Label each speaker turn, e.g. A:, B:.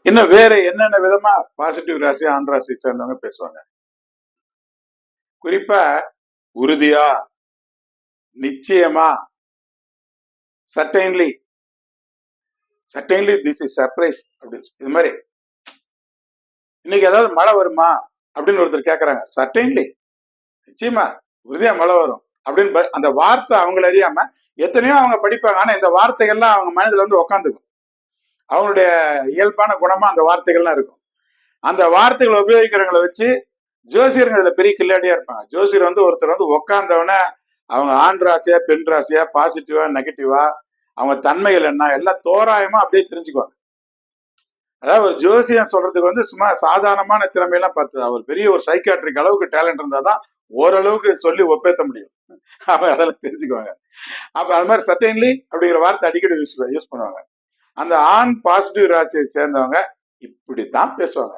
A: இன்னும் வேற என்னென்ன விதமா பாசிட்டிவ் ராசி ஆண் ராசி சேர்ந்தவங்க பேசுவாங்க. குறிப்பா உறுதியா, நிச்சயமா, certainly, certainly this is surprise அப்படி இது மாதிரி. இன்னைக்கு ஏதாவது மழை வருமா அப்படின்னு ஒருத்தர் கேட்கறாங்க. சர்டைன்லி, நிச்சயமா, உறுதியா மழை வரும் அப்படின்னு அந்த வார்த்தை அவங்கள அறியாம எத்தனையோ அவங்க படிப்பாங்க. ஆனா இந்த வார்த்தைகள்லாம் அவங்க மனதில் வந்து உட்காந்துக்கும். அவங்களுடைய இயல்பான குணமா அந்த வார்த்தைகள்லாம் இருக்கும். அந்த வார்த்தைகளை உபயோகிக்கிறவங்களை வச்சு ஜோசியருங்க அதுல பெரிய கில்லாடியா இருப்பாங்க. ஜோசியர் வந்து ஒருத்தர் வந்து உட்கார்ந்தவன அவங்க ஆண் ராசியா பெண் ராசியா பாசிட்டிவா நெகட்டிவா அவங்க தன்மைகள் என்ன எல்லாம் தோராயமா அப்படியே தெரிஞ்சுக்குவாங்க. அதாவது ஒரு ஜோசியம் சொல்றதுக்கு வந்து சும்மா சாதாரணமான திறமையெல்லாம் பார்த்து அவர் பெரிய ஒரு சைக்காட்ரிக் அளவுக்கு டேலண்ட் இருந்தாதான் ஓரளவுக்கு சொல்லி ஒப்பேத்த முடியும். அவங்க அதெல்லாம் தெரிஞ்சுக்குவாங்க. அப்ப அது மாதிரி சர்டைன்லி அப்படிங்கிற வார்த்தை அடிக்கடி யூஸ் பண்ணுவாங்க. அந்த ஆண் பாசிட்டிவ் ராசியை சேர்ந்தவங்க இப்படித்தான் பேசுவாங்க.